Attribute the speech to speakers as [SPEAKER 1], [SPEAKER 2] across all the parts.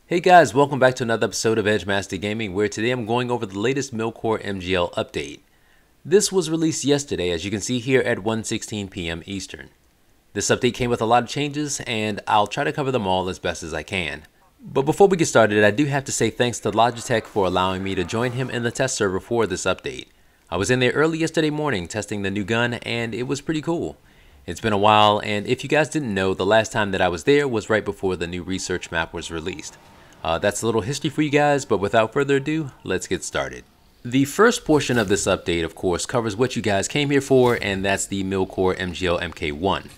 [SPEAKER 1] Hey guys, welcome back to another episode of EdgeMasterGaming, where today I'm going over the latest Milkor MGL update. This was released yesterday, as you can see here at 1:16 p.m. Eastern. This update came with a lot of changes, and I'll try to cover them all as best as I can. But before we get started, I do have to say thanks to Logitech for allowing me to join him in the test server for this update. I was in there early yesterday morning testing the new gun, and it was pretty cool. It's been a while, and if you guys didn't know, the last time that I was there was right before the new research map was released. That's a little history for you guys, but without further ado, let's get started. The first portion of this update, of course, covers what you guys came here for, and that's the Milkor MGL Mk1.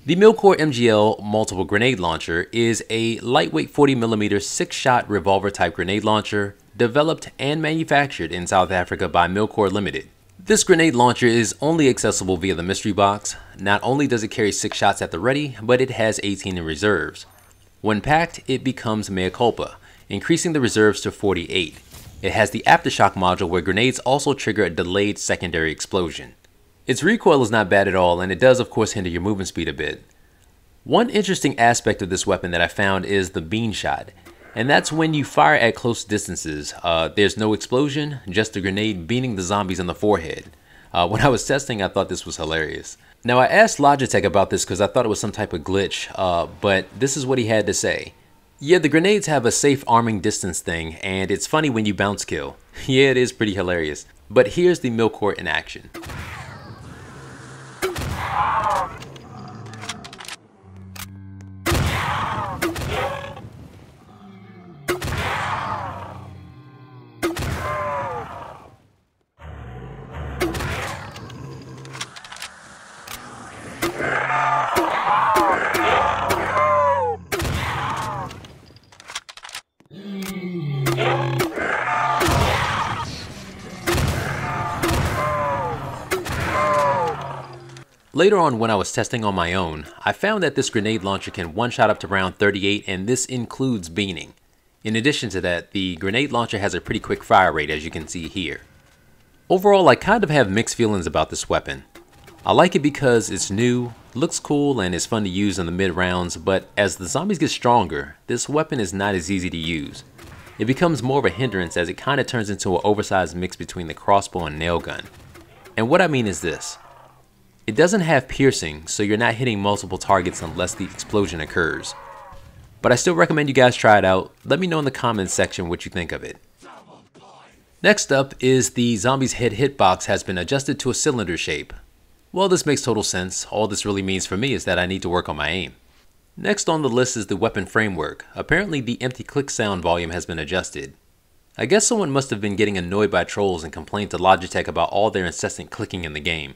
[SPEAKER 1] The Milkor MGL Multiple Grenade Launcher is a lightweight 40mm 6-shot revolver-type grenade launcher developed and manufactured in South Africa by Milkor Limited. This grenade launcher is only accessible via the mystery box. Not only does it carry 6 shots at the ready, but it has 18 in reserves. When packed, it becomes mea culpa, increasing the reserves to 48. It has the aftershock module where grenades also trigger a delayed secondary explosion. Its recoil is not bad at all, and it does of course hinder your movement speed a bit. One interesting aspect of this weapon that I found is the bean shot, and that's when you fire at close distances. There's no explosion, just a grenade beaning the zombies in the forehead. When I was testing, I thought this was hilarious. Now, I asked Logitech about this because I thought it was some type of glitch, but this is what he had to say. Yeah, the grenades have a safe arming distance thing, and it's funny when you bounce kill. Yeah, it is pretty hilarious. But here's the Milkor in action. Later on, when I was testing on my own, I found that this grenade launcher can one-shot up to round 38, and this includes beaning. In addition to that, the grenade launcher has a pretty quick fire rate, as you can see here. Overall, I kind of have mixed feelings about this weapon. I like it because it's new, looks cool, and is fun to use in the mid-rounds, but as the zombies get stronger, this weapon is not as easy to use. It becomes more of a hindrance as it kind of turns into an oversized mix between the crossbow and nail gun. And what I mean is this. It doesn't have piercing, so you're not hitting multiple targets unless the explosion occurs. But I still recommend you guys try it out. Let me know in the comments section what you think of it. Next up is the zombie's head hitbox has been adjusted to a cylinder shape. Well, this makes total sense. All this really means for me is that I need to work on my aim. Next on the list is the weapon framework. Apparently the empty click sound volume has been adjusted. I guess someone must have been getting annoyed by trolls and complained to Logitech about all their incessant clicking in the game.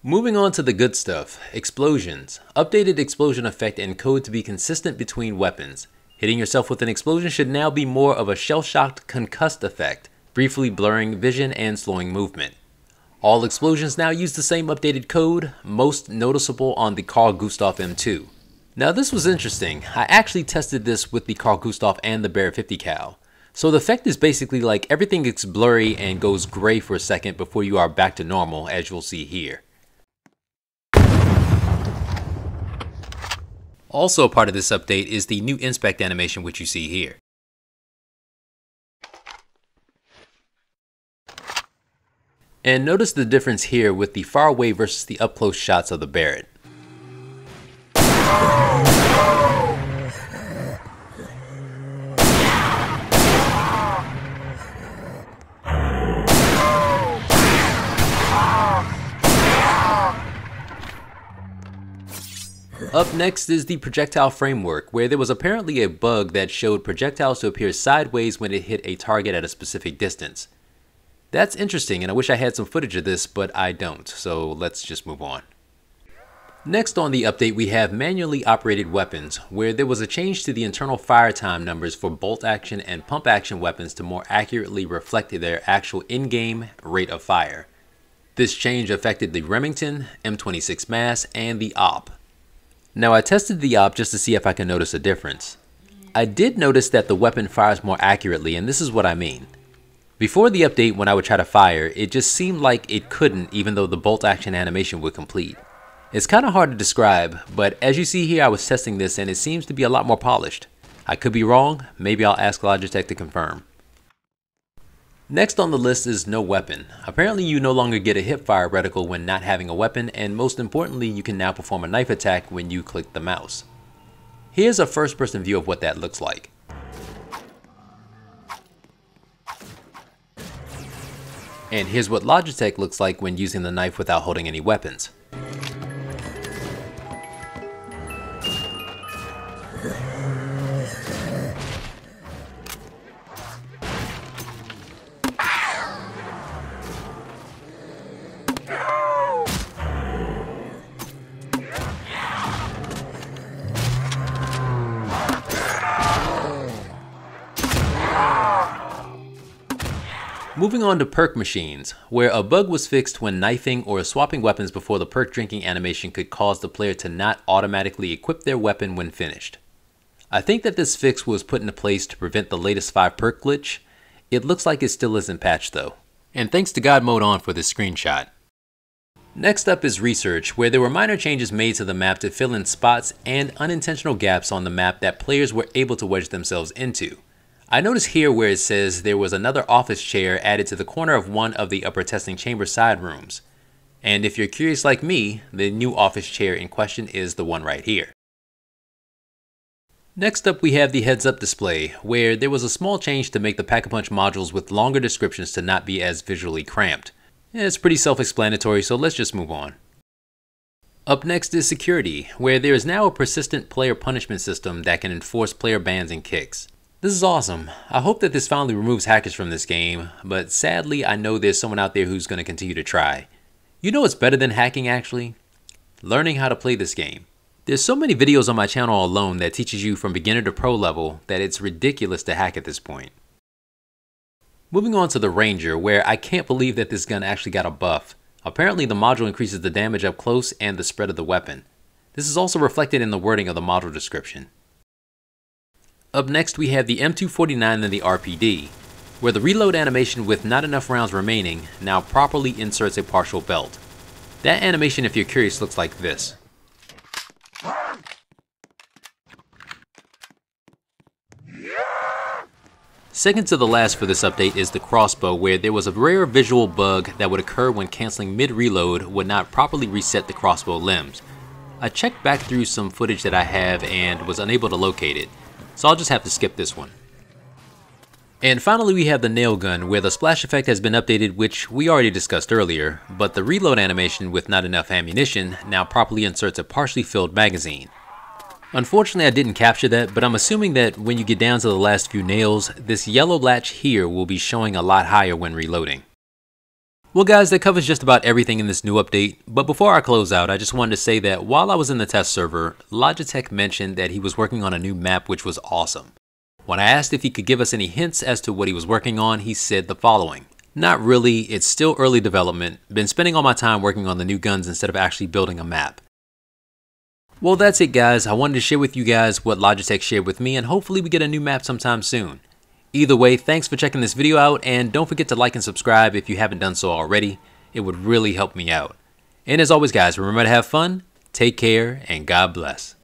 [SPEAKER 1] Moving on to the good stuff, explosions. Updated explosion effect and code to be consistent between weapons. Hitting yourself with an explosion should now be more of a shell-shocked concussed effect, briefly blurring vision and slowing movement. All explosions now use the same updated code, most noticeable on the Carl Gustaf M2. Now this was interesting. I actually tested this with the Carl Gustaf and the Bear 50 cal. So the effect is basically like everything gets blurry and goes gray for a second before you are back to normal, as you'll see here. Also part of this update is the new inspect animation, which you see here. And notice the difference here with the far away versus the up close shots of the Barrett. Up next is the Projectile Framework, where there was apparently a bug that showed projectiles to appear sideways when it hit a target at a specific distance. That's interesting, and I wish I had some footage of this, but I don't, so let's just move on. Next on the update, we have manually operated weapons, where there was a change to the internal fire time numbers for bolt action and pump action weapons to more accurately reflect their actual in-game rate of fire. This change affected the Remington, M26 Mass, and the AWP. Now I tested the AWP just to see if I can notice a difference. I did notice that the weapon fires more accurately, and this is what I mean. Before the update, when I would try to fire, it just seemed like it couldn't even though the bolt action animation would complete. It's kind of hard to describe, but as you see here, I was testing this and it seems to be a lot more polished. I could be wrong, maybe I'll ask Logitech to confirm. Next on the list is no weapon. Apparently you no longer get a hipfire reticle when not having a weapon, and most importantly you can now perform a knife attack when you click the mouse. Here's a first person view of what that looks like. And here's what Logitech looks like when using the knife without holding any weapons. Moving on to Perk Machines, where a bug was fixed when knifing or swapping weapons before the perk drinking animation could cause the player to not automatically equip their weapon when finished. I think that this fix was put into place to prevent the latest 5 perk glitch. It looks like it still isn't patched though. And thanks to God Mode On for this screenshot. Next up is research, where there were minor changes made to the map to fill in spots and unintentional gaps on the map that players were able to wedge themselves into. I notice here where it says there was another office chair added to the corner of one of the upper testing chamber side rooms. And if you're curious like me, the new office chair in question is the one right here. Next up we have the heads up display, where there was a small change to make the Pack-a-Punch modules with longer descriptions to not be as visually cramped. It's pretty self-explanatory, so let's just move on. Up next is security, where there is now a persistent player punishment system that can enforce player bans and kicks. This is awesome. I hope that this finally removes hackers from this game, but sadly I know there's someone out there who's going to continue to try. You know what's better than hacking actually? Learning how to play this game. There's so many videos on my channel alone that teaches you from beginner to pro level that it's ridiculous to hack at this point. Moving on to the Ranger, where I can't believe that this gun actually got a buff. Apparently the module increases the damage up close and the spread of the weapon. This is also reflected in the wording of the module description. Up next we have the M249 and the RPD, where the reload animation with not enough rounds remaining now properly inserts a partial belt. That animation, if you're curious, looks like this. Second to the last for this update is the crossbow, where there was a rare visual bug that would occur when canceling mid-reload would not properly reset the crossbow limbs. I checked back through some footage that I have and was unable to locate it, so I'll just have to skip this one. And finally we have the nail gun, where the splash effect has been updated, which we already discussed earlier, but the reload animation with not enough ammunition now properly inserts a partially filled magazine. Unfortunately I didn't capture that, but I'm assuming that when you get down to the last few nails, this yellow latch here will be showing a lot higher when reloading. Well guys, that covers just about everything in this new update, but before I close out, I just wanted to say that while I was in the test server, Logitech mentioned that he was working on a new map, which was awesome. When I asked if he could give us any hints as to what he was working on, he said the following: "Not really, it's still early development, been spending all my time working on the new guns instead of actually building a map." Well that's it guys, I wanted to share with you guys what Logitech shared with me, and hopefully we get a new map sometime soon. Either way, thanks for checking this video out, and don't forget to like and subscribe if you haven't done so already. It would really help me out. And as always guys, remember to have fun, take care, and God bless.